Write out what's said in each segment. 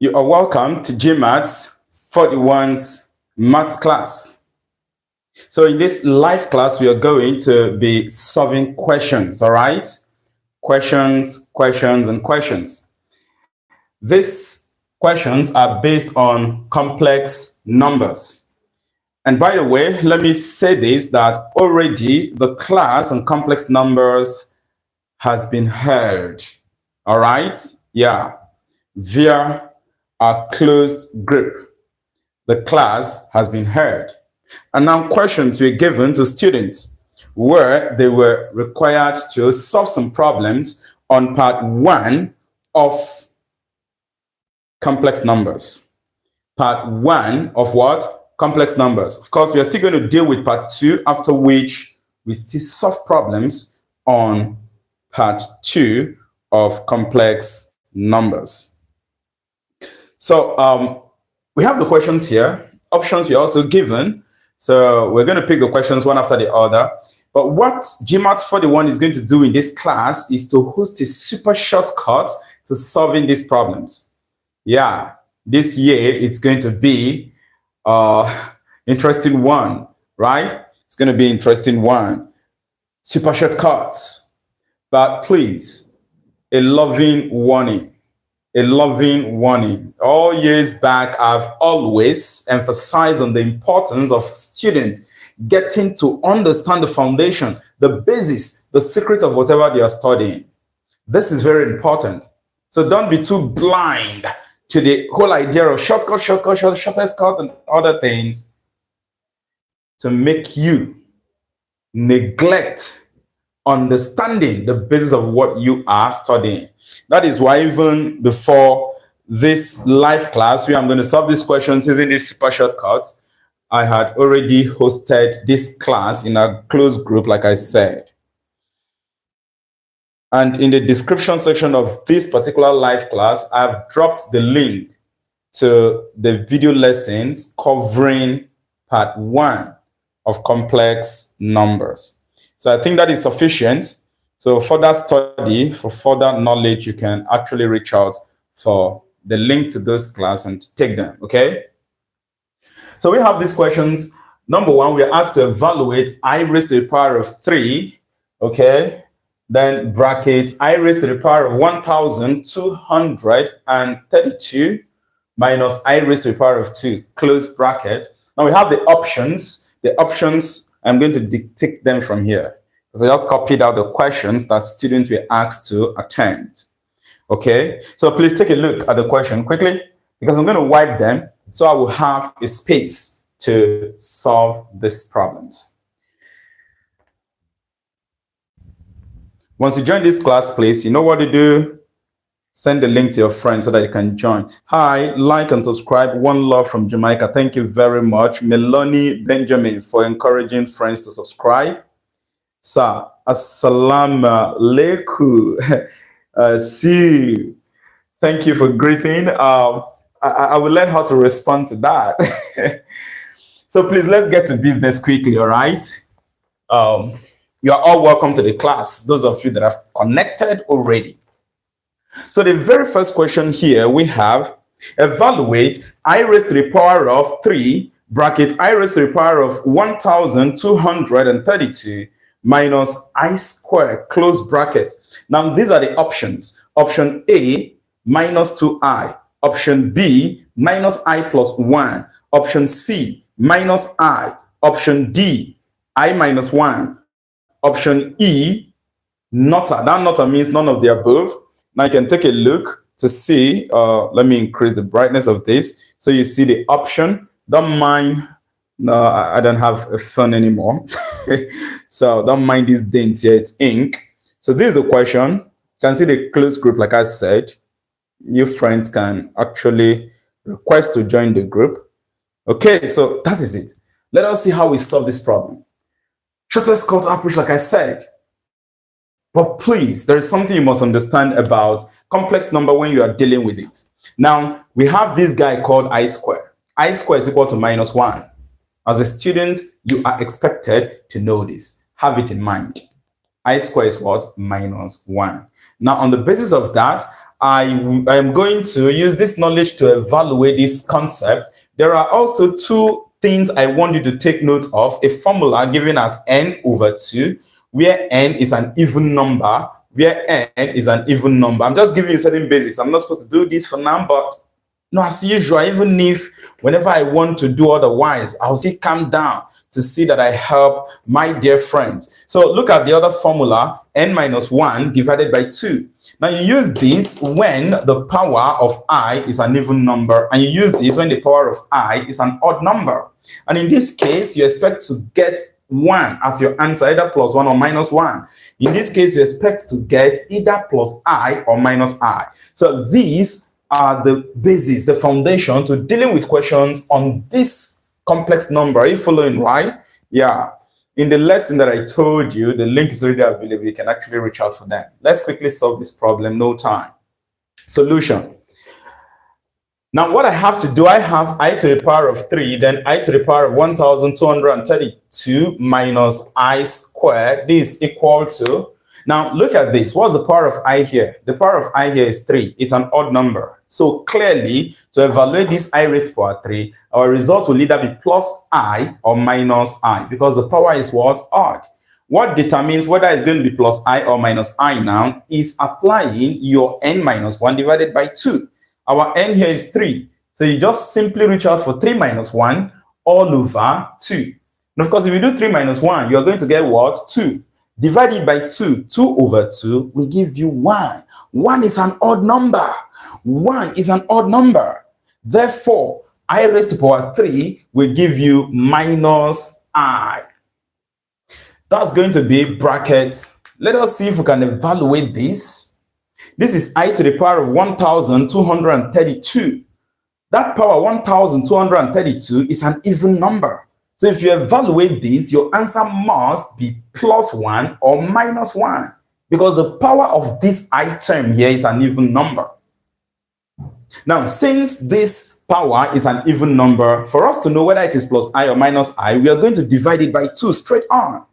You are welcome to GMAETS 41's maths class. So in this live class, we are going to be solving questions, all right? Questions, and questions. These questions are based on complex numbers. And by the way, let me say this, that already the class on complex numbers has been held, all right? Yeah, via our closed group. The class has been heard. And now questions were given to students where they were required to solve some problems on part 1 of complex numbers. Part 1 of what? Complex numbers. Of course, we are still going to deal with part 2, after which we still solve problems on part 2 of complex numbers. So we have the questions here. Options were also given. So we're going to pick the questions one after the other. But what GMAETS 41 is going to do in this class is to host a super shortcut to solving these problems. Yeah, this year it's going to be interesting one, right? It's going to be interesting one. Super shortcuts. But please, a loving warning. A loving warning. All years back, I've always emphasized on the importance of students getting to understand the foundation, the basis, the secret of whatever they are studying. This is very important. So don't be too blind to the whole idea of shortestcut, and other things to make you neglect understanding the basis of what you are studying. That is why even before this live class, where I'm going to solve these questions using these super shortcuts, I had already hosted this class in a closed group, like I said. And in the description section of this particular live class, I've dropped the link to the video lessons covering part 1 of complex numbers. So I think that is sufficient. So for that study, for further knowledge, you can actually reach out for the link to this class and take them, okay? So we have these questions. Number 1, we are asked to evaluate I raised to the power of 3, okay? Then bracket I raised to the power of 1,232 minus I raised to the power of 2, close bracket. Now we have the options. The options, I'm going to dictate them from here. So I just copied out the questions that students were asked to attend. Okay, so please take a look at the question quickly, because I'm going to wipe them so I will have a space to solve these problems. Once you join this class, please, you know what to do. Send the link to your friends so that you can join. Hi, like and subscribe. One love from Jamaica. Thank you very much. Melanie Benjamin for encouraging friends to subscribe. Sir, assalamu alaikum. See you. Thank you for greeting. I will learn how to respond to that. So please, let's get to business quickly, all right? You are all welcome to the class, those of you that have connected already. So the very first question here we have, evaluate I raised to the power of 3, bracket I raised to the power of 1,232 minus I squared, close bracket. Now these are the options. Option A, minus 2i. Option B, minus I plus 1. Option C, minus I. Option D, I minus 1. Option E, nota. That nota means none of the above. Now you can take a look to see, let me increase the brightness of this. So you see the option. Don't mind, no, I don't have a phone anymore. So don't mind these dents here, it's ink. So this is the question. You can see the closed group, like I said. Your friends can actually request to join the group. Okay, so that is it. Let us see how we solve this problem. Shortestcut approach, like I said. But please, there is something you must understand about complex number when you are dealing with it. Now, we have this guy called I squared. I squared is equal to minus 1. As a student, you are expected to know this. Have it in mind. I squared is what? Minus 1. Now, on the basis of that, I am going to use this knowledge to evaluate this concept. There are also two things I want you to take note of. A formula given as n over 2, where n is an even number, where n is an even number. I'm just giving you certain basics. I'm not supposed to do this for now, but no, as usual, even if whenever I want to do otherwise, I'll still calm down to see that I help my dear friends. So look at the other formula, n minus 1 divided by 2. Now you use this when the power of I is an even number, and you use this when the power of I is an odd number. And in this case, you expect to get 1 as your answer, either plus 1 or minus 1. In this case, you expect to get either plus I or minus I. So these are the basis, the foundation to dealing with questions on this complex number. Are you following, right? Yeah. In the lesson that I told you, the link is already available. You can actually reach out for them. Let's quickly solve this problem. No time. Solution. Now, what I have to do, I have I to the power of 3, then I to the power of 1232 minus I squared. This is equal to, now look at this. What's the power of I here? The power of I here is 3. It's an odd number. So clearly, to evaluate this I raised to power 3, our result will either be plus I or minus I, because the power is what? Odd. What determines whether it's going to be plus I or minus I now is applying your n minus 1 divided by 2. Our n here is 3. So you just simply reach out for 3 minus 1 all over 2. And of course, if you do 3 minus 1, you're going to get what? 2. Divided by 2, 2 over 2 will give you 1. 1 is an odd number. 1 is an odd number. Therefore, I raised to power 3 will give you minus I. That's going to be brackets. Let us see if we can evaluate this. This is I to the power of 1232. That power 1232 is an even number. So if you evaluate this, your answer must be plus 1 or minus 1, because the power of this item here is an even number. Now, since this power is an even number, for us to know whether it is plus I or minus I, we are going to divide it by 2 straight on.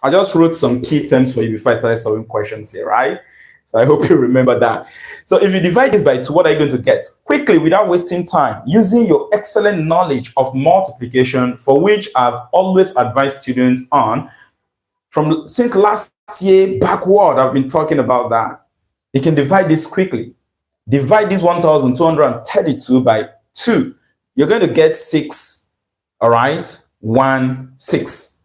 I just wrote some key terms for you before I started solving questions here, right? So I hope you remember that. So if you divide this by 2, what are you going to get? Quickly, without wasting time, using your excellent knowledge of multiplication, for which I've always advised students on, since last year backward, I've been talking about that. You can divide this quickly. Divide this 1232 by 2. You're going to get 6, all right? 1, 6.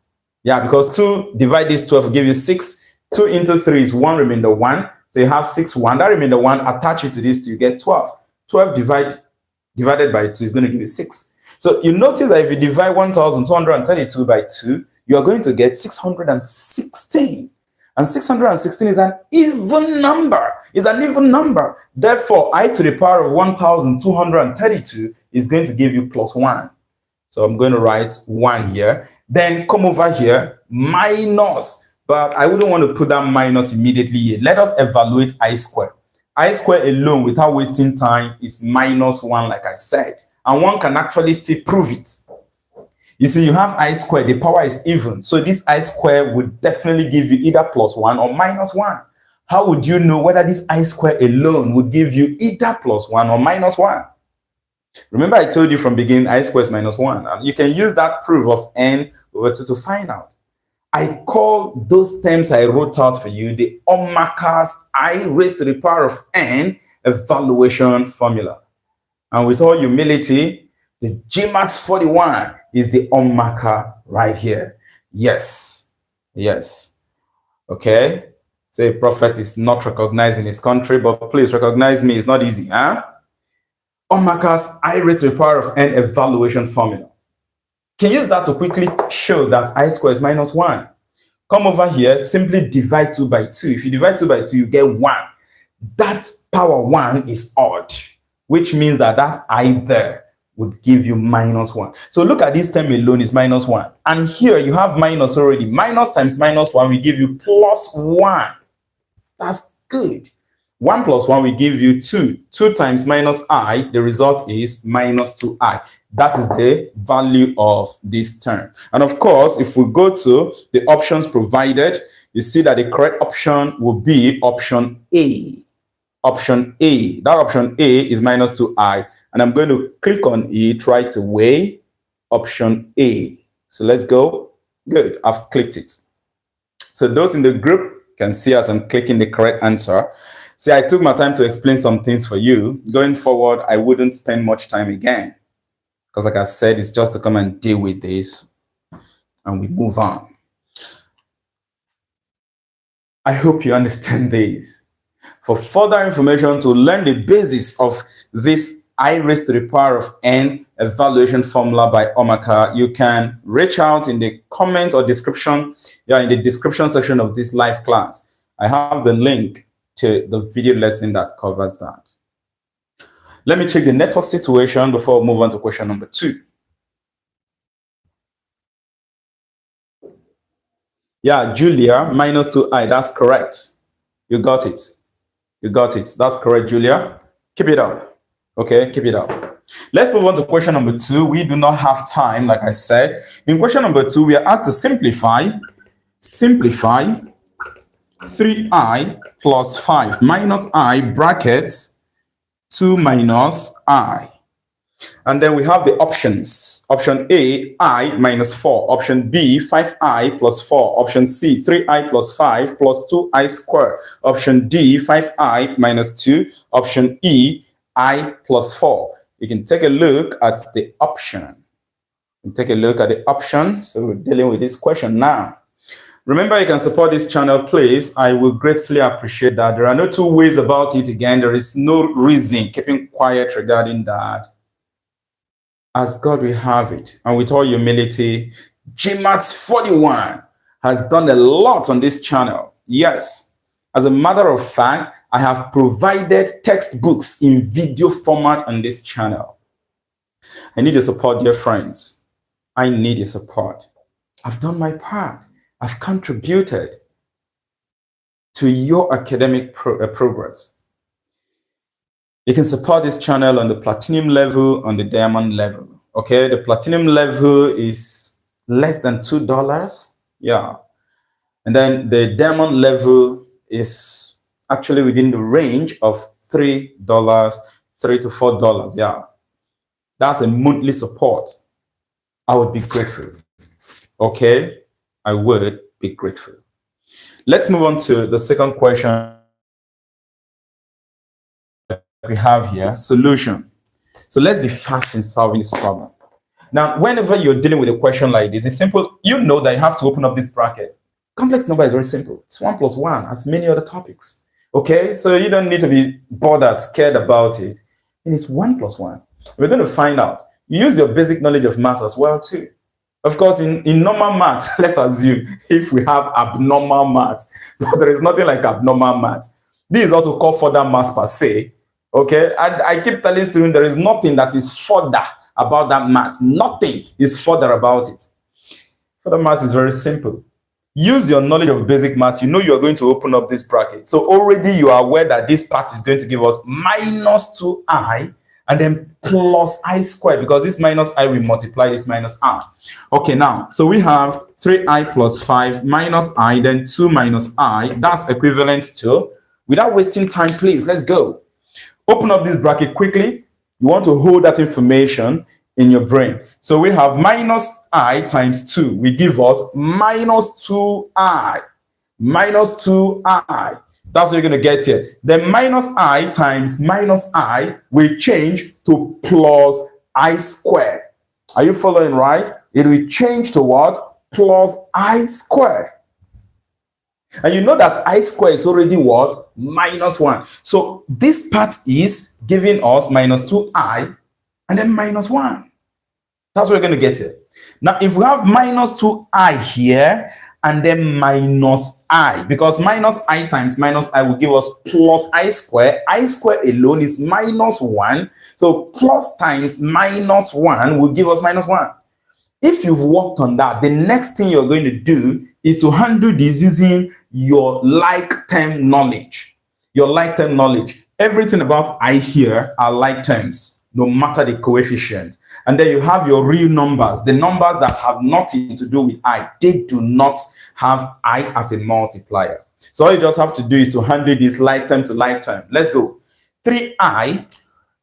Yeah, because 2 divide this 12 will give you 6. 2 into 3 is 1 remainder 1. So you have 6, 1. That remainder 1, attach it to this till you get 12. 12 divided by 2 is going to give you 6. So you notice that if you divide 1232 by 2, you are going to get 616. And 616 is an even number. It's an even number. Therefore, I to the power of 1232 is going to give you plus 1. So I'm going to write 1 here. Then come over here, minus. But I wouldn't want to put that minus immediately here. Let us evaluate I squared. I squared alone, without wasting time, is minus 1, like I said. And one can actually still prove it. You see, you have I squared, the power is even. So this I squared would definitely give you either plus 1 or minus 1. How would you know whether this I squared alone would give you either plus 1 or minus 1? Remember, I told you from beginning, I squared is minus 1. And you can use that proof of n over 2 to find out. I call those terms I wrote out for you the Omaca's I raised to the power of n evaluation formula. And with all humility, the GMAETS 41 is the Omaca right here. Yes. Yes. Okay. Say prophet is not recognized in his country, but please recognize me. It's not easy, huh? Omaca's I raised to the power of n evaluation formula. Can use that to quickly show that I squared is minus 1. Come over here, simply divide 2 by 2. If you divide 2 by 2, you get 1. That power 1 is odd, which means that I there would give you minus 1. So look at this term alone is minus 1. And here you have minus already. Minus times minus 1 will give you plus 1. That's good. 1 plus 1 will give you 2. 2 times minus I, the result is minus 2i. That is the value of this term. And of course, if we go to the options provided, you see that the correct option will be option A. option A. That option A is minus 2i. And I'm going to click on it right away. Option A. So let's go. Good. I've clicked it. So those in the group can see as I'm clicking the correct answer. See, I took my time to explain some things for you. Going forward, I wouldn't spend much time again. Because like I said, it's just to come and deal with this. And we move on. I hope you understand this. For further information to learn the basis of this I raised to the power of n evaluation formula by Omaka, you can reach out in the comment or description, in the description section of this live class. I have the link to the video lesson that covers that. Let me check the network situation before we move on to question number 2. Yeah, Julia, minus 2i, that's correct. You got it. You got it. That's correct, Julia. Keep it up. Okay, keep it up. Let's move on to question number 2. We do not have time, like I said. In question number 2, we are asked to simplify 3i plus 5 minus i brackets 2 minus i. And then we have the options. Option A, I minus 4. Option B, 5i plus 4. Option C, 3i plus 5 plus 2i squared. Option D, 5i minus 2. Option E, I plus 4. You can take a look at the option. Take a look at the option. So we're dealing with this question now. Remember, you can support this channel, please. I will gratefully appreciate that. There are no two ways about it. Again, there is no reason keeping quiet regarding that. As God will have it, and with all humility, GMAETS 41 has done a lot on this channel. Yes, as a matter of fact, I have provided textbooks in video format on this channel. I need your support, dear friends. I need your support. I've done my part. I've contributed to your academic progress. You can support this channel on the platinum level, on the diamond level. Okay, the platinum level is less than $2. Yeah. And then the diamond level is actually within the range of $3, $3 to $4. Yeah. That's a monthly support. I would be grateful. Okay, I would be grateful. Let's move on to the second question we have here, solution. So let's be fast in solving this problem. Now, whenever you're dealing with a question like this, it's simple. You know that you have to open up this bracket. Complex number is very simple. It's 1 plus 1, as many other topics. Okay, so you don't need to be bothered, scared about it. And it's 1 plus 1. We're going to find out. You use your basic knowledge of maths as well, too. Of course, in normal maths, let's assume if we have abnormal maths, but there is nothing like abnormal maths. This is also called further maths per se. Okay, I keep telling students there is nothing that is further about that math. Nothing is further about it. Further maths is very simple. Use your knowledge of basic maths. You know you are going to open up this bracket. So already you are aware that this part is going to give us minus 2i and then plus I squared, because this minus I will multiply this minus I. Okay, now, so we have 3i plus 5 minus I, then 2 minus I. That's equivalent to, without wasting time, please, let's go. Open up this bracket quickly. You want to hold that information in your brain. So we have minus I times 2 will give us minus 2i. Minus 2i. That's what you're going to get here. Then minus I times minus I will change to plus I squared. Are you following, right? It will change to what? Plus I squared. And you know that I squared is already what? Minus 1. So this part is giving us minus 2i and then minus 1. That's what we're going to get here. Now, if we have minus 2i here and then minus I, because minus I times minus I will give us plus I squared. I squared alone is minus 1. So plus times minus 1 will give us minus 1. If you've worked on that, the next thing you're going to do is to handle this using your like term knowledge. Your like term knowledge. Everything about I here are like terms, no matter the coefficient. And then you have your real numbers, the numbers that have nothing to do with I. They do not have I as a multiplier. So all you just have to do is to handle this like term to like term. Let's go. 3i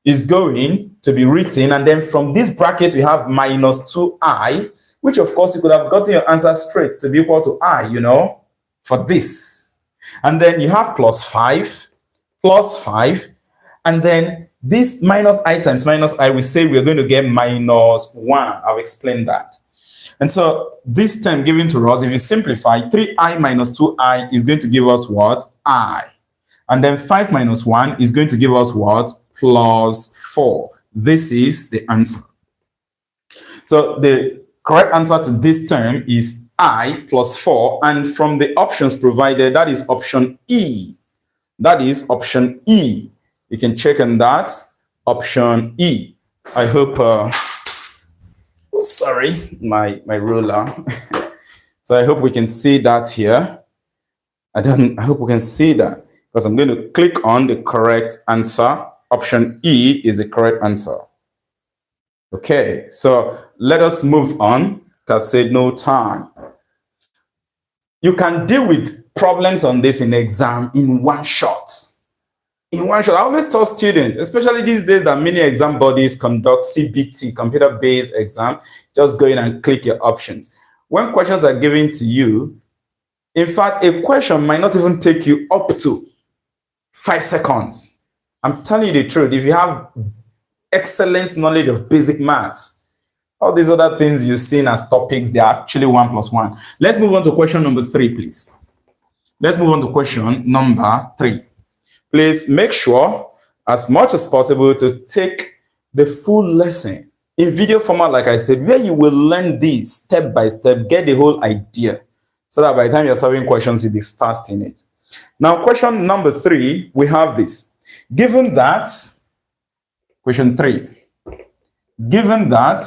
is going to be written, and then from this bracket we have minus 2i, which of course you could have gotten your answer straight to be equal to I, for this. And then you have plus 5, and then this minus I times minus I, we say we're going to get minus 1. I've explained that. And so this term given to us, if you simplify, 3i minus 2i is going to give us what? I. And then 5 minus 1 is going to give us what? Plus 4. This is the answer. So the correct answer to this term is I plus 4. And from the options provided, that is option E. That is option E. You can check on that. Option E. I hope... sorry, my ruler. So I hope we can see that here. I hope we can see that, because I'm going to click on the correct answer. Option E is the correct answer. Okay, so let us move on, because I said no time. You can deal with problems on this in exam in one shot. In one shot. I always tell students, especially these days that many exam bodies conduct CBT, computer-based exam, just go in and click your options. When questions are given to you, in fact, a question might not even take you up to 5 seconds. I'm telling you the truth. If you have excellent knowledge of basic maths, all these other things you've seen as topics, they are actually 1 plus 1. Let's move on to question number 3, please. Let's move on to question number 3. Please make sure, as much as possible, to take the full lesson in video format, like I said, where you will learn this step by step, get the whole idea, so that by the time you're solving questions, you'll be fast in it. Now, question number 3, we have this. Given that, question 3, given that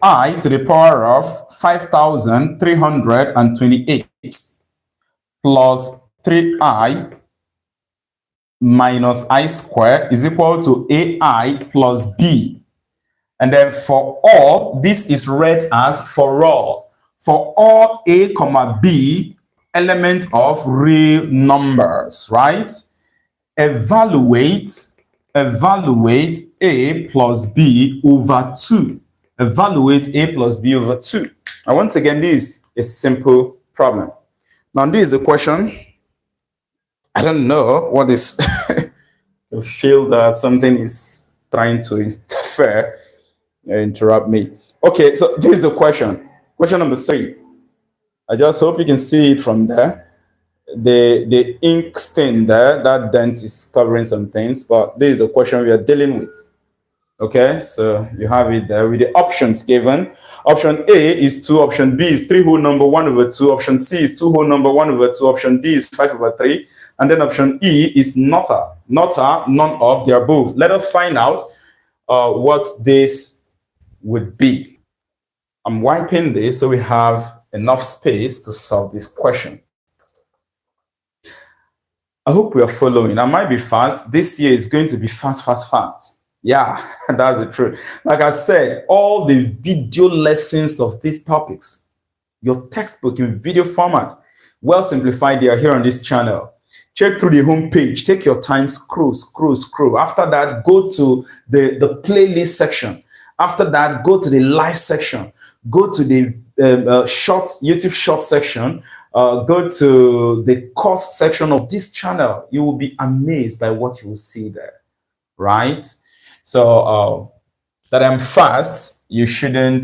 I to the power of 5,328 plus 3i minus I squared is equal to AI plus B. And then for all, this is read as for all. For all A, comma B, element of real numbers, right? Evaluate A plus B over 2. Evaluate A plus B over 2. And once again, this is a simple problem. Now, this is the question. I don't know what is... I feel that something is trying to interfere and interrupt me. Okay, so this is the question. Question number 3. I just hope you can see it from there. The ink stain there, that dent is covering some things, but this is the question we are dealing with. Okay, so you have it there with the options given. Option A is 2, option B is 3 whole number 1 over 2, option C is 2 whole number 1 over 2, option D is 5 over 3, and then option E is none of the above. Let us find out what this would be. I'm wiping this so we have enough space to solve this question. I hope we are following. I might be fast. This year is going to be fast. Yeah, that's the truth. Like I said, all the video lessons of these topics, your textbook in video format, well simplified, they are here on this channel. Check through the home page, take your time, scroll. After that, go to the playlist section. After that, go to the live section. Go to the YouTube short section. Go to the course section of this channel. You will be amazed by what you will see there, right? So that I'm fast, you shouldn't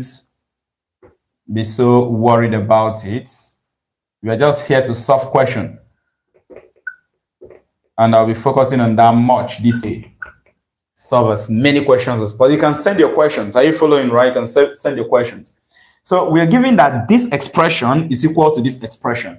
be so worried about it. We are just here to solve questions. And I'll be focusing on that much this day. Solve as many questions as possible. You can send your questions. Are you following, right? You can send your questions. So we are given that this expression is equal to this expression.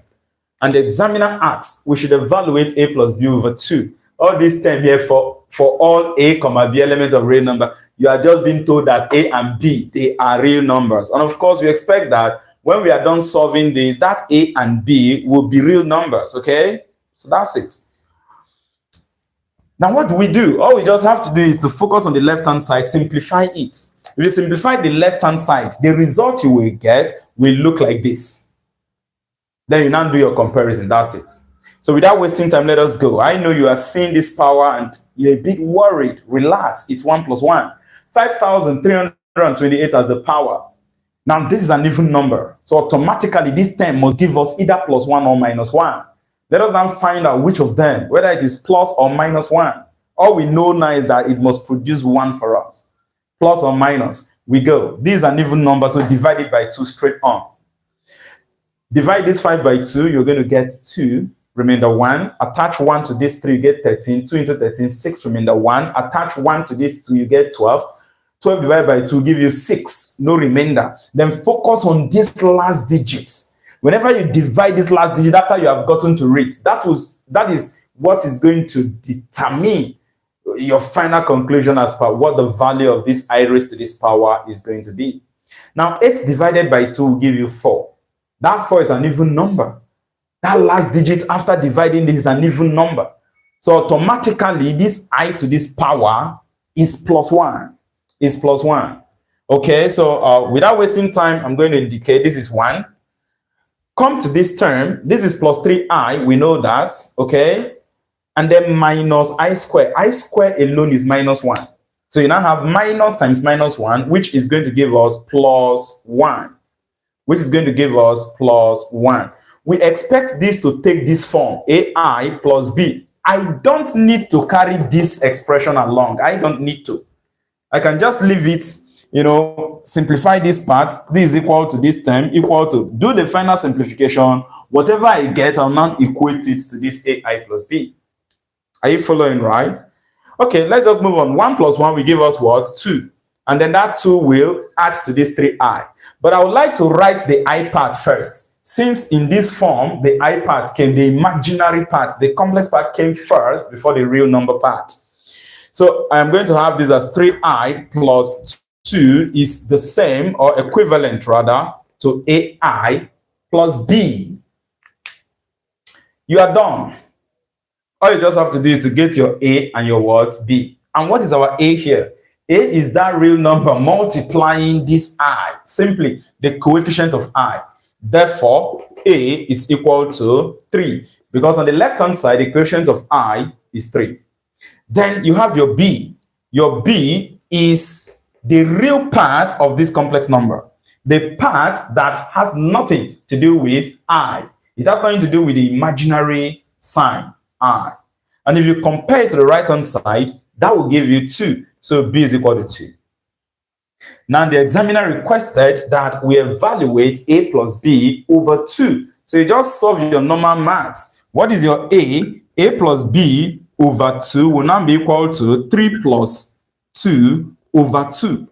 And the examiner asks, we should evaluate A plus B over 2. All this term here for all A, comma B elements of real number, you are just being told that A and B, they are real numbers. And of course, we expect that when we are done solving this, that A and B will be real numbers, okay? So that's it. Now, what do we do? All we just have to do is to focus on the left-hand side, simplify it. If you simplify the left-hand side, the result you will get will look like this. Then you now do your comparison. That's it. So without wasting time, let us go. I know you are seeing this power and you're a bit worried. Relax. It's 1 plus 1. 5,328 as the power. Now, this is an even number. So automatically, this term must give us either plus 1 or minus 1. Let us now find out which of them, whether it is plus or minus 1. All we know now is that it must produce 1 for us. Plus or minus, we go. This is an even number, so divide it by 2 straight on. Divide this 5 by 2, you're going to get 2, remainder 1. Attach 1 to this 3, you get 13. 2 into 13, 6, remainder 1. Attach 1 to this 2, you get 12. 12 divided by 2 give you 6, no remainder. Then focus on this last digits. Whenever you divide this last digit after you have gotten to it, that is what is going to determine your final conclusion as per what the value of this I raised to this power is going to be. Now, 8 divided by 2 will give you 4. That 4 is an even number. That last digit after dividing this is an even number. So automatically, this I to this power is plus 1. Is plus 1. Okay, so without wasting time, I'm going to indicate this is 1. Come to this term. This is plus 3i. We know that. Okay. And then minus I square. I square alone is minus 1. So you now have minus times minus 1, which is going to give us plus 1. Which is going to give us plus 1. We expect this to take this form, AI plus B. I don't need to carry this expression along. I don't need to. I can just leave it, simplify this part. This is equal to this term, equal to, do the final simplification. Whatever I get, I'll now equate it to this AI plus B. Are you following, right? Okay, let's just move on. 1 plus 1 will give us what? 2. And then that 2 will add to this 3i. But I would like to write the I part first. Since in this form, the I part came, the imaginary part, the complex part came first before the real number part. So I'm going to have this as 3i plus 2 is the same or equivalent rather to AI plus B. You are done. All you just have to do is to get your A and your what? B. And what is our A here? A is that real number multiplying this I, simply the coefficient of I. Therefore, A is equal to 3 because on the left-hand side, the coefficient of I is 3. Then you have your B. Your B is the real part of this complex number. The part that has nothing to do with I. It has nothing to do with the imaginary sign I. And if you compare it to the right-hand side, that will give you 2. So B is equal to 2. Now the examiner requested that we evaluate A plus B over 2. So you just solve your normal maths. What is your A? A plus B over 2 will now be equal to 3 plus 2 over 2.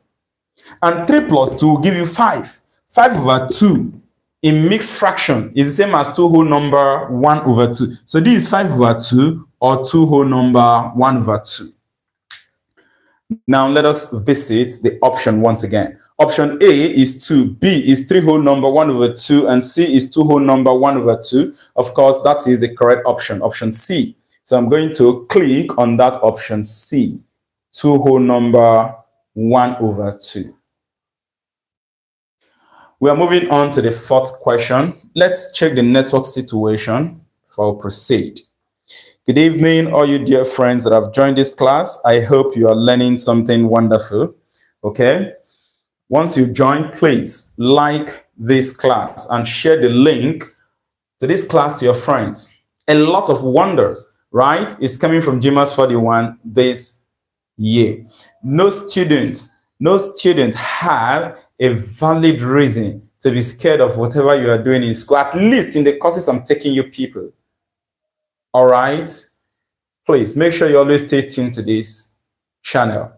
And 3 plus 2 will give you 5. 5 over 2 in mixed fraction is the same as 2 whole number 1 over 2. So this is 5 over 2 or 2 whole number 1 over 2. Now let us visit the option once again. Option A is 2, B is 3 whole number 1 over 2, and C is 2 whole number 1 over 2. Of course, that is the correct option, option C. So I'm going to click on that option C, 2 whole number 1 over 2. We are moving on to the fourth question. Let's check the network situation before we proceed. Good evening, all you dear friends that have joined this class. I hope you are learning something wonderful. Okay. Once you join, please like this class and share the link to this class to your friends. A lot of wonders, right, is coming from GMAETS 41 this year. No student have a valid reason to be scared of whatever you are doing in school, at least in the courses I'm taking you people. All right, please make sure you always stay tuned to this channel.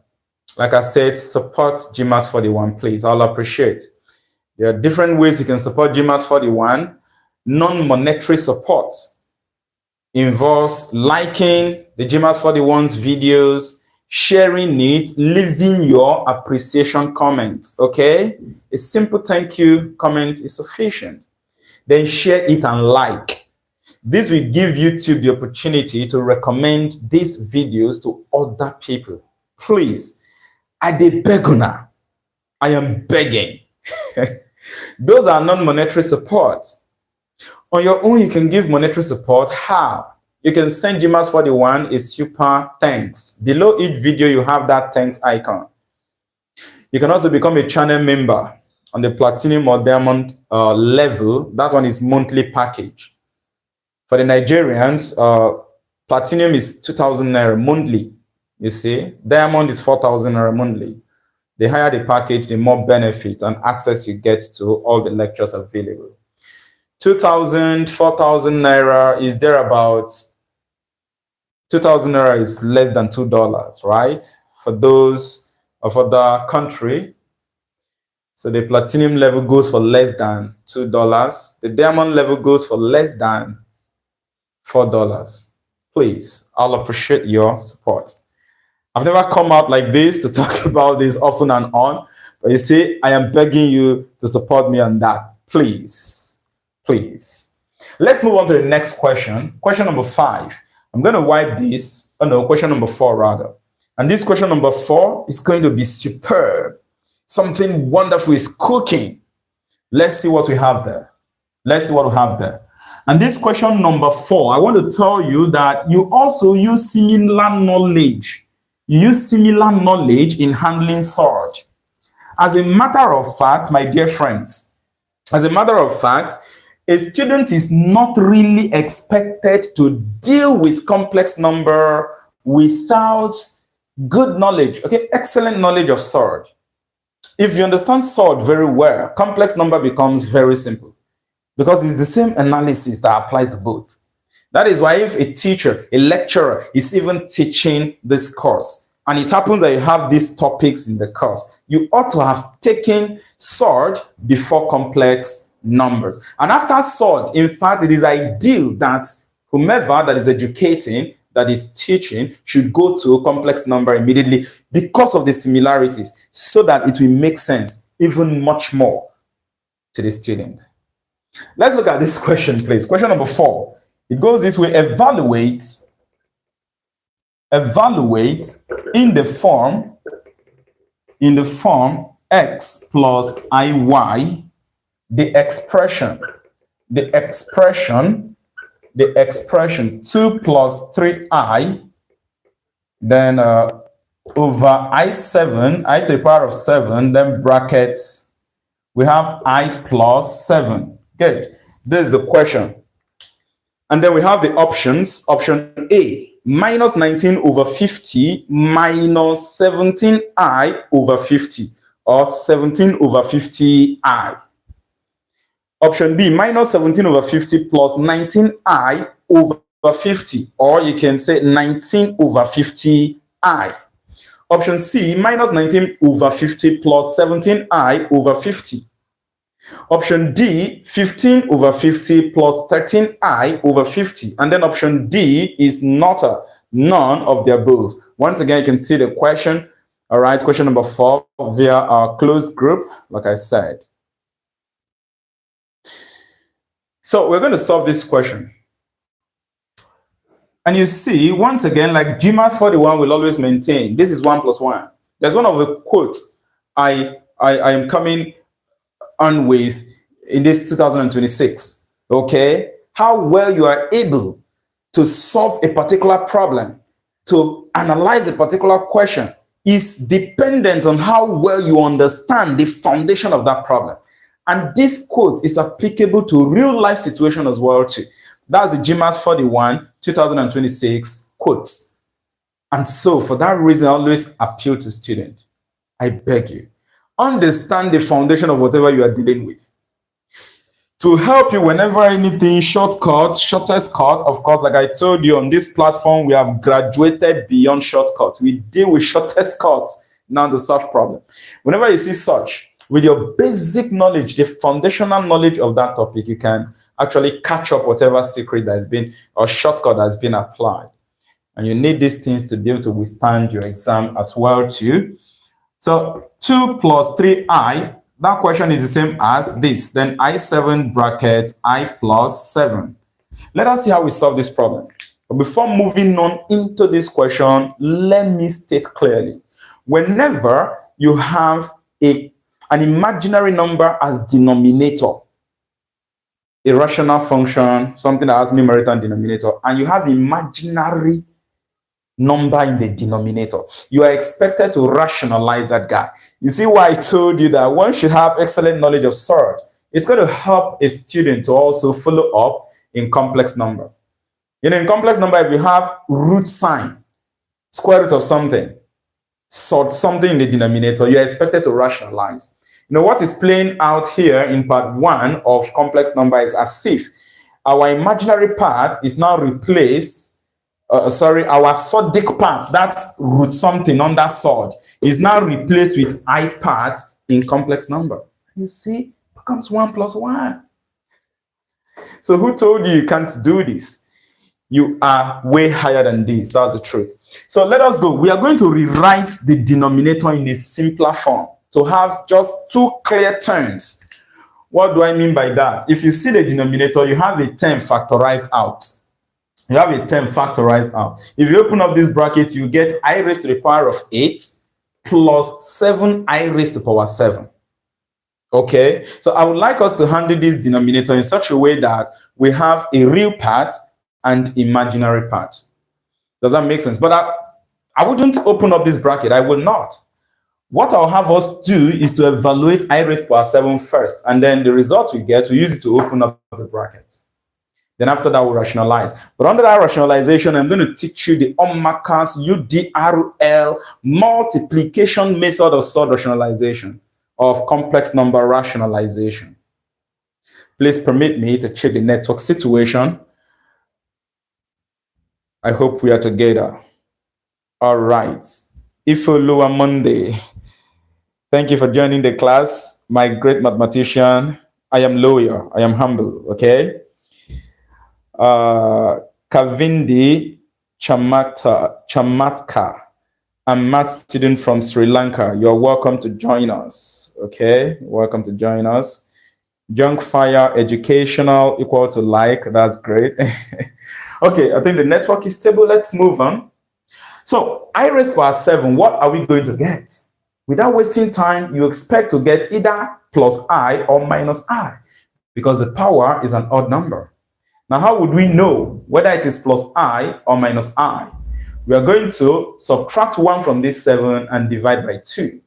Like I said, support GMAETS 41, please. I'll appreciate. There are different ways you can support GMAETS 41. Non-monetary support involves liking the GMAETS 41's videos, sharing it, leaving your appreciation comment. Okay, a simple thank you comment is sufficient. Then share it and like. This will give YouTube the opportunity to recommend these videos to other people. Please, I dey beg una. I am begging. Those are non-monetary support. On your own, you can give monetary support. How? You can send GMAETS 41 a super thanks. Below each video, you have that thanks icon. You can also become a channel member on the platinum or diamond level. That one is monthly package. For the Nigerians, platinum is 2,000 naira monthly. You see, diamond is 4,000 naira monthly. The higher the package, the more benefit and access you get to all the lectures available. 2,000, 4,000 naira is there about 2,000 naira is less than $2, right? For those of other country. So the platinum level goes for less than $2. The diamond level goes for less than $4. Please, I'll appreciate your support. I've never come out like this to talk about this often and on, but you see, I am begging you to support me on that. Please, please. Let's move on to the next question. Question number 5. I'm going to wipe this. Oh no, question number 4 rather. And this question number 4 is going to be superb. Something wonderful is cooking. Let's see what we have there. Let's see what we have there. And this question number 4, I want to tell you that you also use similar knowledge. You use similar knowledge in handling sword. As a matter of fact, my dear friends, as a matter of fact, a student is not really expected to deal with complex number without good knowledge, okay, excellent knowledge of sword. If you understand sword very well, complex number becomes very simple because it's the same analysis that applies to both. That is why if a teacher, a lecturer is even teaching this course, and it happens that you have these topics in the course, you ought to have taken sword before complex numbers. And after sword, in fact, it is ideal that whomever that is educating, that is teaching, should go to a complex number immediately because of the similarities, so that it will make sense even much more to the student. Let's look at this question, please. Question number 4. It goes this way: evaluate in the form x plus iy the expression 2 plus 3i then over i7 I to the power of 7, then brackets we have I plus 7. Good. This is the question. And then we have the options. Option A, minus 19 over 50 minus 17i over 50, or 17 over 50i. Option B, minus 17 over 50 plus 19i over 50, or you can say 19 over 50i. Option C, minus 19 over 50 plus 17i over 50. Option D, 15 over 50 plus 13i over 50. And then option D is none of the above. Once again, you can see the question. All right, question number 4 via our closed group, like I said. So we're going to solve this question. And you see, once again, like GMAETS 41 will always maintain, this is 1 plus 1. There's one of the quotes I am coming on with in this 2026. Okay, how well you are able to solve a particular problem, to analyze a particular question, is dependent on how well you understand the foundation of that problem. And this quote is applicable to real life situation as well too. That's the GMAETS 41 2026 quotes. And so for that reason, I always appeal to students. I beg you, understand the foundation of whatever you are dealing with. To help you whenever anything, Shortestcut, of course, like I told you on this platform, we have graduated beyond Shortcut. We deal with Shortestcut now to solve problem. Whenever you see such, with your basic knowledge, the foundational knowledge of that topic, you can actually catch up whatever secret that has been or shortcut that has been applied. And you need these things to be able to withstand your exam as well too. So 2 plus 3i, that question is the same as this. Then I7 bracket I plus 7. Let us see how we solve this problem. But before moving on into this question, let me state clearly. Whenever you have an imaginary number as denominator, a rational function, something that has numerator and denominator, and you have imaginary number in the denominator, you are expected to rationalize that guy. You see why I told you that one should have excellent knowledge of surd. It's going to help a student to also follow up in complex number. You know, in complex number, if you have root sign, square root of something, something in the denominator, you're expected to rationalize. You know, what is playing out here in part 1 of complex number is as if our imaginary part is now replaced, our surdic part, that's root something under surd, is now replaced with I part in complex number. You see, it becomes 1 plus 1. So who told you can't do this? You are way higher than this. That's the truth. So let us go. We are going to rewrite the denominator in a simpler form to have just 2 clear terms. What do I mean by that? If you see the denominator, you have a term factorized out. You have a term factorized out. If you open up this bracket, you get I raised to the power of 8 plus 7 I raised to the power 7. Okay? So I would like us to handle this denominator in such a way that we have a real part and imaginary part. Does that make sense? But I wouldn't open up this bracket. I will not. What I'll have us do is to evaluate I raised to the power 7 first, and then the results we get, we use it to open up the bracket. Then after that, we'll rationalize. But under that rationalization, I'm going to teach you the Omaka's UDRL multiplication method of surd rationalization, of complex number rationalization. Please permit me to check the network situation. I hope we are together. All right. Ifoluwa Monday. Thank you for joining the class, my great mathematician. I am loyal. I am humble. Okay. Kavindi Chamatka, a math student from Sri Lanka. You're welcome to join us. Okay. Welcome to join us. Junk Fire Educational equal to like. That's great. Okay, I think the network is stable. Let's move on. So I raised to the power 7, what are we going to get? Without wasting time, you expect to get either plus I or minus I, because the power is an odd number. Now, how would we know whether it is plus I or minus I? We are going to subtract 1 from this 7 and divide by 2.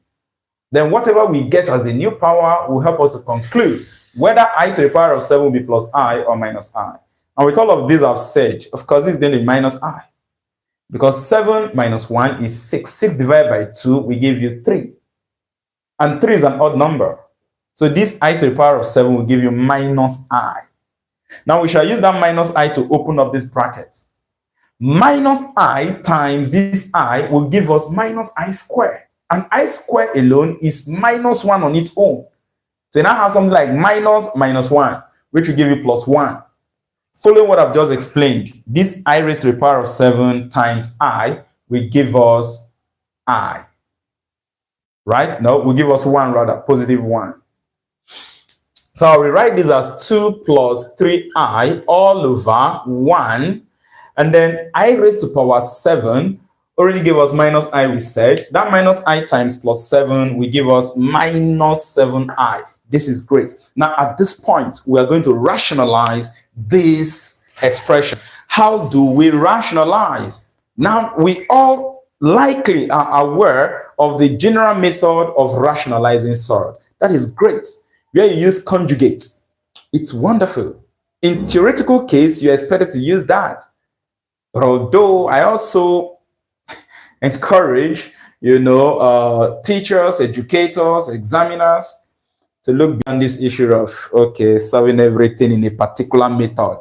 Then whatever we get as the new power will help us to conclude whether I to the power of 7 will be plus I or minus I. And with all of this I've said, of course, it's going to be minus I. Because 7 minus 1 is 6. 6 divided by 2 will give you 3. And 3 is an odd number. So this I to the power of 7 will give you minus I. Now we shall use that minus I to open up this bracket. Minus I times this I will give us minus I squared. And I squared alone is minus 1 on its own. So you now have something like minus 1, which will give you plus 1. Following what I've just explained, this I raised to the power of 7 times I will give us I. Right? No, will give us 1 rather, positive 1. So I'll rewrite this as 2 plus 3I all over 1. And then I raised to the power 7 already gave us minus I, we said. That minus I times plus 7 will give us minus 7I. This is great. Now, at this point, we are going to rationalize this expression. How do we rationalize? Now, we all likely are aware of the general method of rationalizing surd. That is great. Where you use conjugate. It's wonderful. In theoretical case, you're expected to use that. But although I also encourage, teachers, educators, examiners to look beyond this issue of, solving everything in a particular method.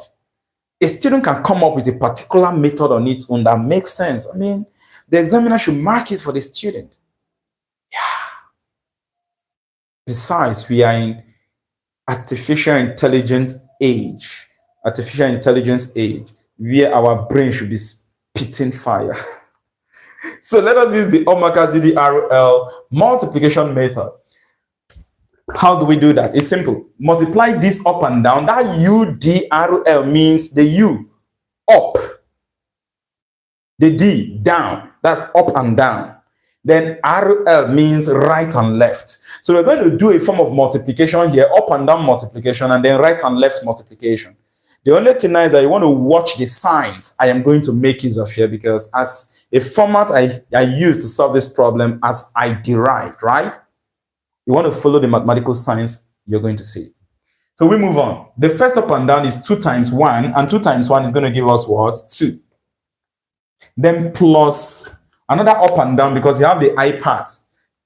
A student can come up with a particular method on its own that makes sense. I mean, the examiner should mark it for the student. Yeah. Besides, we are in artificial intelligence age, where our brain should be spitting fire. So let us use the Omaka's UDRL multiplication method. How do we do that? It's simple. Multiply this up and down. That UDRL means the U, up. The D, down. That's up and down. Then RL means right and left. So we're going to do a form of multiplication here, up and down multiplication, and then right and left multiplication. The only thing now is that you want to watch the signs I am going to make use of here, because as a format I use to solve this problem as I derived, right? You want to follow the mathematical signs you're going to see. So we move on. The first up and down is 2 times 1, and 2 times 1 is going to give us what? 2. Then plus another up and down, because you have the I part.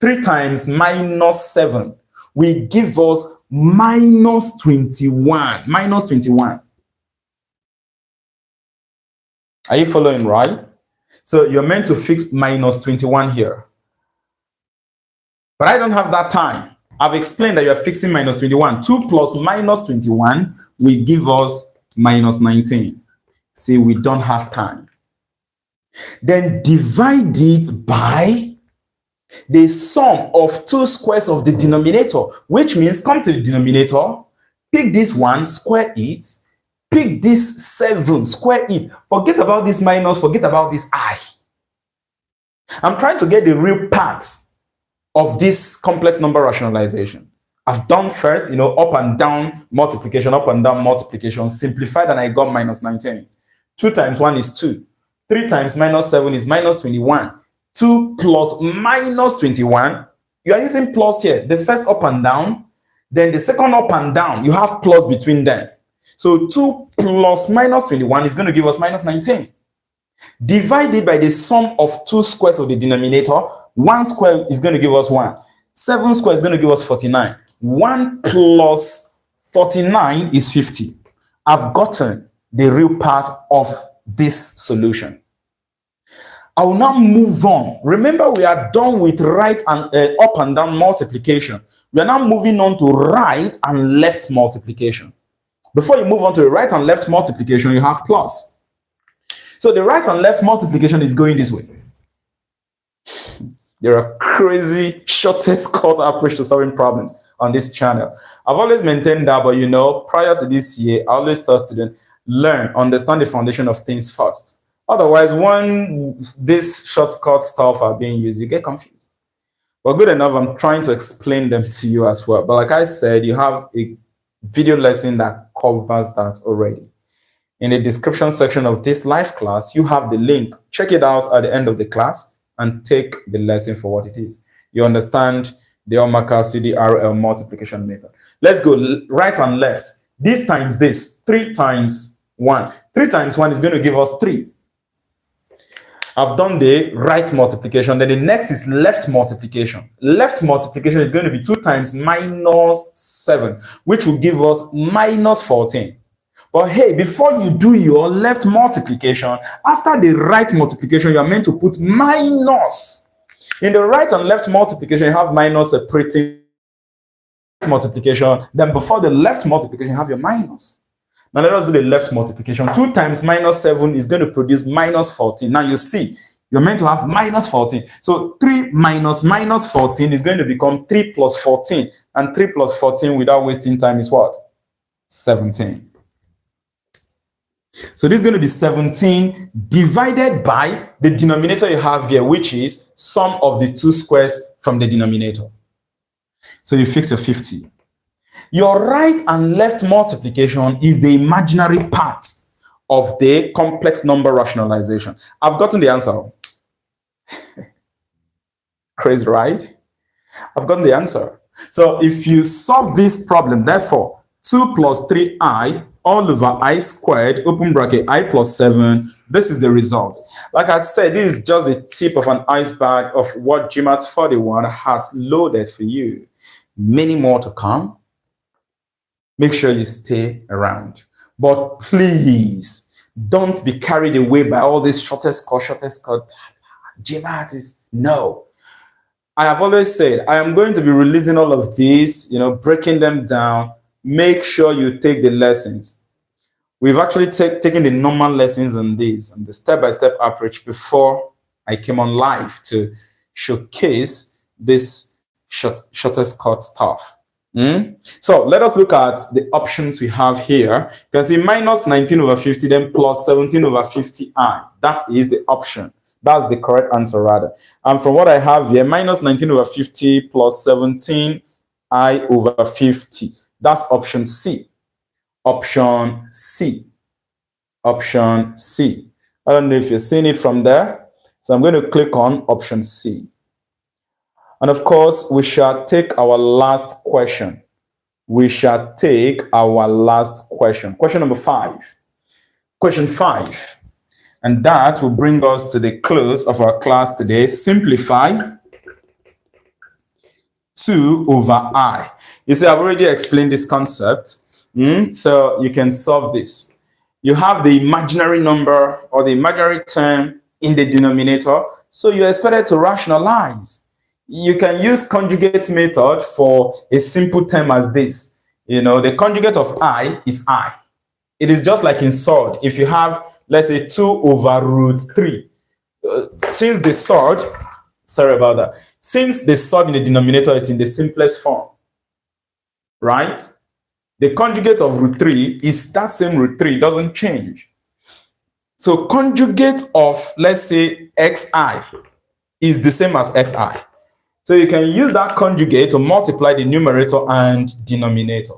3 times minus 7 will give us minus 21. Minus 21. Are you following, right? So you're meant to fix minus 21 here. But I don't have that time. I've explained that you're fixing minus 21. 2 plus minus 21 will give us minus 19. See, we don't have time. Then divide it by the sum of 2 squares of the denominator, which means come to the denominator, pick this one, square it, pick this 7, square it. Forget about this minus, forget about this I. I'm trying to get the real part of this complex number rationalization. I've done first, up and down multiplication, up and down multiplication, simplified, and I got minus 19. 2 times 1 is 2. 3 times minus 7 is minus 21. 2 plus minus 21, you are using plus here. The first up and down, then the second up and down, you have plus between them. So 2 plus minus 21 is going to give us minus 19. Divided by the sum of 2 squares of the denominator. 1 square is going to give us 1. 7 square is going to give us 49. 1 plus 49 is 50. I've gotten the real part of this solution. I will now move on. Remember, we are done with right and up and down multiplication. We are now moving on to right and left multiplication. Before you move on to the right and left multiplication, you have plus. So the right and left multiplication is going this way. There are crazy shortest cut approach to solving problems on this channel. I've always maintained that, but prior to this year, I always tell students, understand the foundation of things first. Otherwise, when this shortcut stuff are being used, you get confused. But good enough, I'm trying to explain them to you as well. But like I said, you have a video lesson that covers that already. In the description section of this live class, you have the link. Check it out at the end of the class and take the lesson for what it is. You understand the Omaka CDRL multiplication method. Let's go right and left. This times this, 3 times 1. 3 times 1 is going to give us 3. I've done the right multiplication. Then the next is left multiplication. Left multiplication is going to be 2 times minus 7, which will give us minus 14. But hey, before you do your left multiplication, after the right multiplication, you are meant to put minus. In the right and left multiplication, you have minus separating multiplication. Then before the left multiplication, you have your minus. Now let us do the left multiplication. 2 times minus 7 is going to produce minus 14. Now you see, you're meant to have minus 14. So 3 minus minus 14 is going to become 3 plus 14. And 3 plus 14 without wasting time is what? 17. So this is going to be 17 divided by the denominator you have here, which is sum of the 2 squares from the denominator. So you fix your 50. Your right and left multiplication is the imaginary part of the complex number rationalization. I've gotten the answer. Crazy, right? I've gotten the answer. So if you solve this problem, therefore, 2 plus 3i all over I squared, open bracket, I plus 7, this is the result. Like I said, this is just the tip of an iceberg of what GMAETS 41 has loaded for you. Many more to come. Make sure you stay around. But please, don't be carried away by all this shortest cut. GMAETS is no. I have always said, I am going to be releasing all of these, breaking them down. Make sure you take the lessons. We've actually taken the normal lessons on this and the step-by-step approach before I came on live to showcase this shortest cut stuff. So let us look at the options we have here. You can see minus 19 over 50, then plus 17 over 50i. That is the option. That's the correct answer rather. And from what I have here, minus 19 over 50 plus 17 I over 50. That's option C. Option C. Option C. I don't know if you're seeing it from there. So I'm going to click on option C. And of course, we shall take our last question. We shall take our last question. Question number 5. Question 5. And that will bring us to the close of our class today. Simplify 2 over I. You see, I've already explained this concept. So you can solve this. You have the imaginary number or the imaginary term in the denominator. So you're expected to rationalize. You can use conjugate method for a simple term as this. You know, the conjugate of I is I. It is just like in surd. If you have, let's say, 2 over root 3. Since the surd, sorry about that. Since the surd in the denominator is in the simplest form, right? The conjugate of root 3 is that same root 3, doesn't change. So conjugate of, let's say, xi is the same as xi. So you can use that conjugate to multiply the numerator and denominator.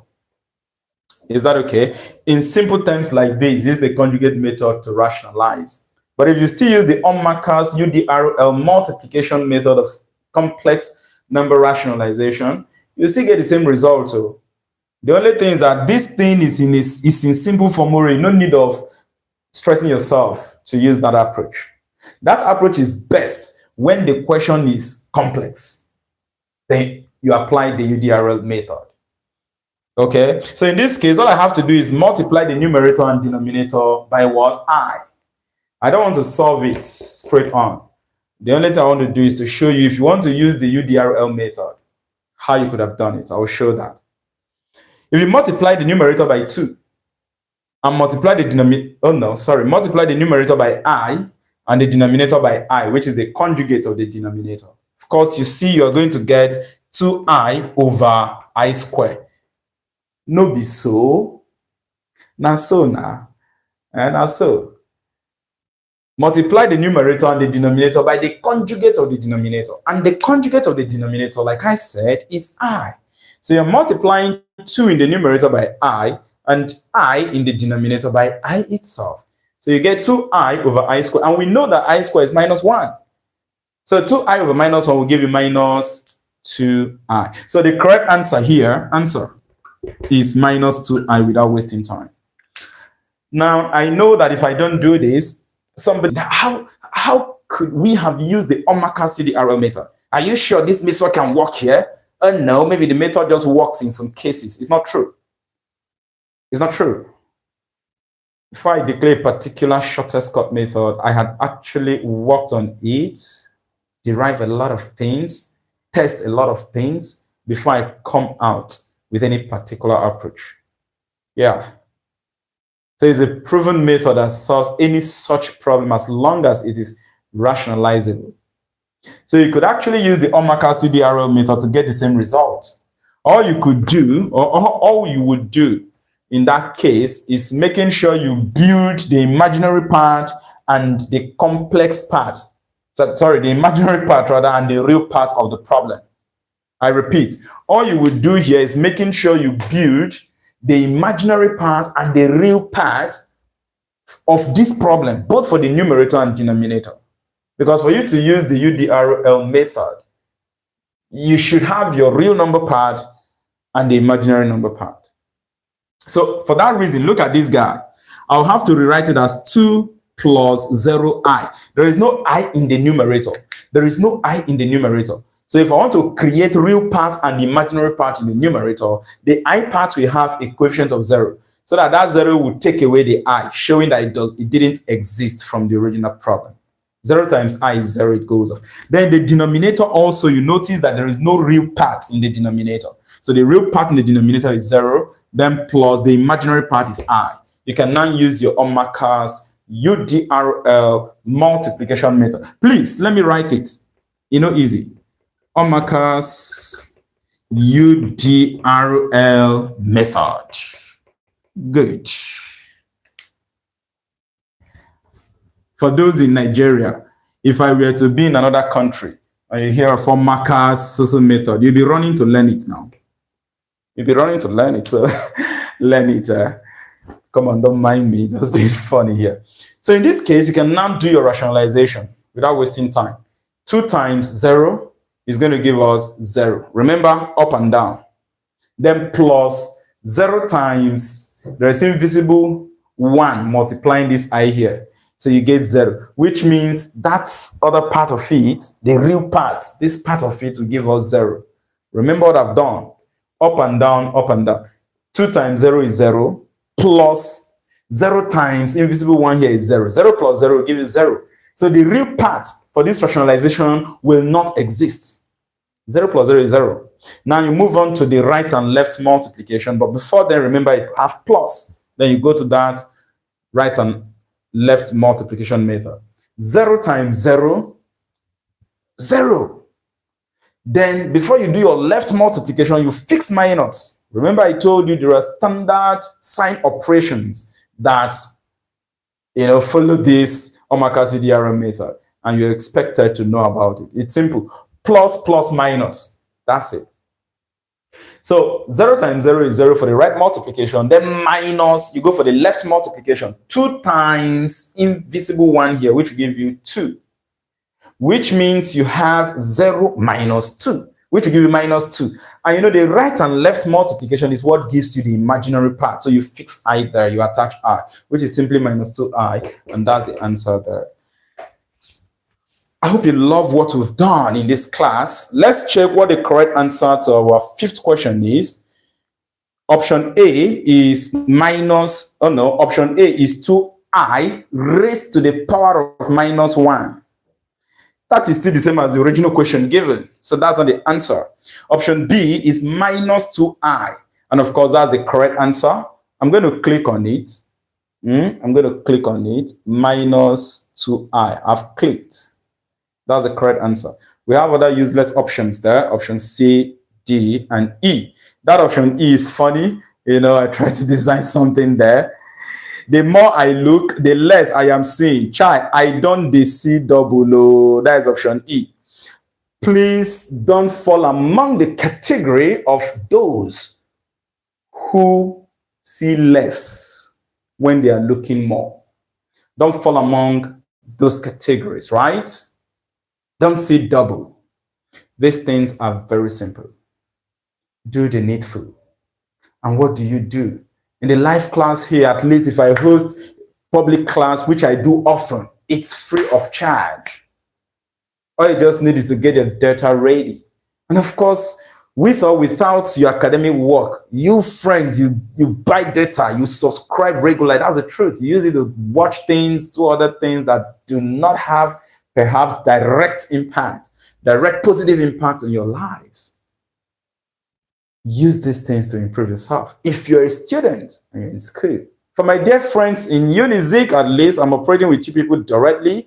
Is that okay? In simple terms like this is the conjugate method to rationalize. But if you still use the Unmaker's UDRL multiplication method of complex number rationalization, you still get the same result. So the only thing is that this thing is in simple form already. No need of stressing yourself to use that approach. That approach is best when the question is complex. Then you apply the UDRL method. Okay, so in this case, all I have to do is multiply the numerator and denominator by what? I don't want to solve it straight on. The only thing I want to do is to show you, if you want to use the UDRL method, how you could have done it. I will show that. If you multiply the numerator by 2 and multiply the multiply the numerator by I and the denominator by I, which is the conjugate of the denominator. Of course, you see you're going to get 2I over I squared. No be so. Now so now. And now so. Multiply the numerator and the denominator by the conjugate of the denominator. And the conjugate of the denominator, like I said, is I. So you're multiplying 2 in the numerator by I and I in the denominator by I itself. So you get 2I over I squared. And we know that I squared is minus 1. So 2I over minus 1 will give you minus 2I. So the correct answer here, is minus 2I without wasting time. Now, I know that if I don't do this, how could we have used the Unmaker's UDRL method? Are you sure this method can work here? No, maybe the method just works in some cases. It's not true. It's not true. Before I declare a particular Shortestcut method, I had actually worked on it, derive a lot of things, test a lot of things before I come out with any particular approach. Yeah. So it's a proven method that solves any such problem as long as it is rationalizable. So you could actually use the Unmaker's UDRL method to get the same result. All you could do, or all you would do in that case, is making sure you build the imaginary part and the complex part. Sorry, the imaginary part rather, and the real part of the problem. I repeat, all you would do here is making sure you build the imaginary part and the real part of this problem, both for the numerator and denominator. Because for you to use the UDRL method, you should have your real number part and the imaginary number part. So for that reason, look at this guy. I'll have to rewrite it as 2 plus 0i. There is no I in the numerator. There is no I in the numerator. So if I want to create real part and imaginary part in the numerator, the I part will have a coefficient of 0. So that 0 will take away the I, showing that it didn't exist from the original problem. 0 times I is 0, it goes off. Then the denominator also, you notice that there is no real part in the denominator. So the real part in the denominator is 0, then plus the imaginary part is I. You can now use your Unmaker's UDRL multiplication method. Please, let me write it. Easy. Unmaker's UDRL method. Good. For those in Nigeria, If I were to be in another country and you hear of Marcus social method, you'll be running to learn it now. You'll be running to learn it. So learn it. Come on, don't mind me. Just being funny here. So in this case, you can now do your rationalization without wasting time. 2 times 0 is going to give us 0. Remember, up and down. Then plus 0 times, there is invisible 1 multiplying this I here. So you get 0, which means that other part of it, the real part, this part of it will give us 0. Remember what I've done. Up and down, up and down. 2 times 0 is 0, plus 0 times invisible 1 here is 0. 0 plus 0 will give you 0. So the real part for this rationalization will not exist. 0 plus 0 is 0. Now you move on to the right and left multiplication, but before then, remember you have plus. Then you go to that right and left multiplication method. 0 times 0, 0. Then before you do your left multiplication, you fix minus. Remember I told you there are standard sign operations that follow this Omakase DRM method, and you're expected to know about it. It's simple. Plus, plus, minus. That's it. So 0 times 0 is 0 for the right multiplication. Then minus, you go for the left multiplication. 2 times invisible 1 here, which will give you 2. Which means you have 0 minus 2, which will give you minus 2. And the right and left multiplication is what gives you the imaginary part. So you fix I there, you attach I, which is simply minus 2I, and that's the answer there. I hope you love what we've done in this class. Let's check what the correct answer to our 5th question is. Option A is option A is 2I raised to the power of minus 1. That is still the same as the original question given. So that's not the answer. Option B is minus 2I. And of course, that's the correct answer. I'm going to click on it. Minus 2I. I've clicked. That's the correct answer. We have other useless options there. Option C, D, and E. That option E is funny. I tried to design something there. The more I look, the less I am seeing. I don't see double. That is option E. Please don't fall among the category of those who see less when they are looking more. Don't fall among those categories, right? Don't see double. These things are very simple. Do the needful. And what do you do? In the live class here, at least if I host public class, which I do often, it's free of charge. All you just need is to get your data ready. And of course, with or without your academic work, you friends, you buy data, you subscribe regularly. That's the truth. You use it to watch things, do other things that do not have perhaps direct positive impact on your lives. Use these things to improve yourself. If you're a student and you're in school, for my dear friends in Unizik, at least, I'm operating with you people directly.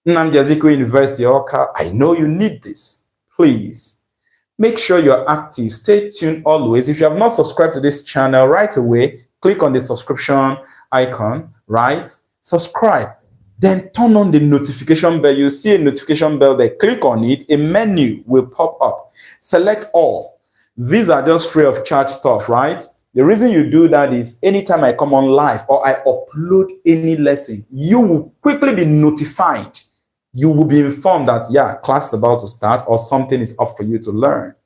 Nnamdi Azikiwe University, Awka, I know you need this. Please, make sure you're active. Stay tuned always. If you have not subscribed to this channel right away, click on the subscription icon, right? Subscribe. Then turn on the notification bell. You see a notification bell there. Click on it. A menu will pop up. Select all. These are just free of charge stuff, right? The reason you do that is anytime I come on live or I upload any lesson, you will quickly be notified. You will be informed that, yeah, class is about to start or something is up for you to learn.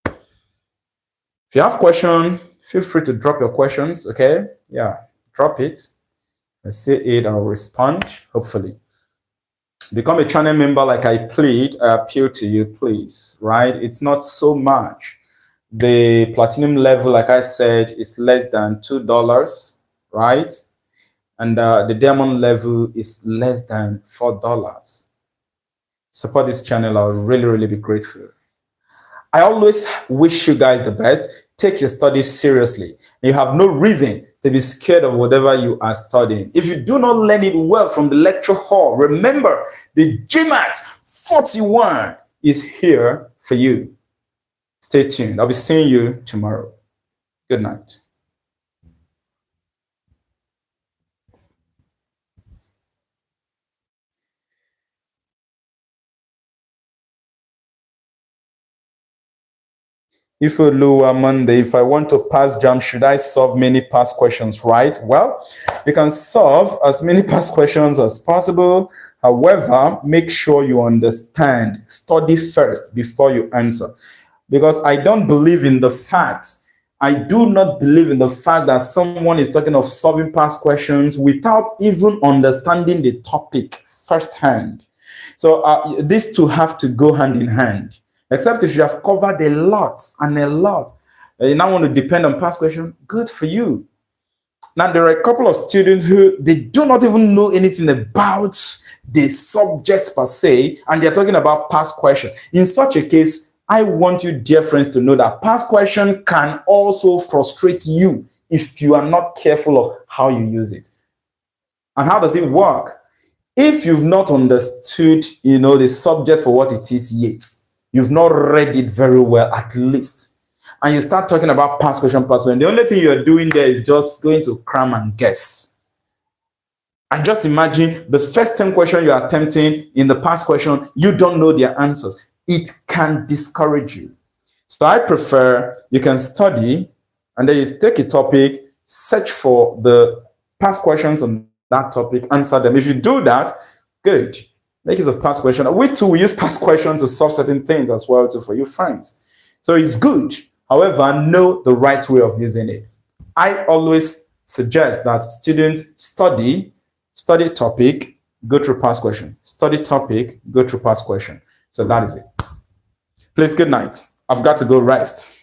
If you have questions, feel free to drop your questions, okay? Yeah, drop it. I see it, I'll respond, hopefully. Become a channel member like I plead. I appeal to you, please, right? It's not so much. The platinum level, like I said, is less than $2, right? And the diamond level is less than $4. Support this channel. I'll really, really be grateful. I always wish you guys the best. Take your studies seriously. You have no reason to be scared of whatever you are studying. If you do not learn it well from the lecture hall, remember the GMAETS 41 is here for you. Stay tuned. I'll be seeing you tomorrow. Good night. If you lower Monday, if I want to pass jam, should I solve many past questions, right? Well, you can solve as many past questions as possible. However, make sure you understand, study first before you answer. Because I don't believe in the fact, I do not believe in the fact that someone is talking of solving past questions without even understanding the topic firsthand. So these two have to go hand in hand. Except if you have covered a lot and a lot, you now want to depend on past question, good for you. Now, there are a couple of students who they do not even know anything about the subject per se, and they're talking about past question. In such a case, I want you, dear friends, to know that past question can also frustrate you if you are not careful of how you use it. And how does it work? If you've not understood, the subject for what it is yet, you've not read it very well, at least, and you start talking about past question, the only thing you're doing there is just going to cram and guess. And just imagine the first 10 questions you're attempting in the past question, you don't know their answers. It can discourage you. So I prefer you can study, and then you take a topic, search for the past questions on that topic, answer them. If you do that, good. Make use of past question. We too, we use past questions to solve certain things as well too for you friends. So it's good. However, know the right way of using it. I always suggest that students study topic, go through past question. Study topic, go through past question. So that is it. Please, good night. I've got to go rest.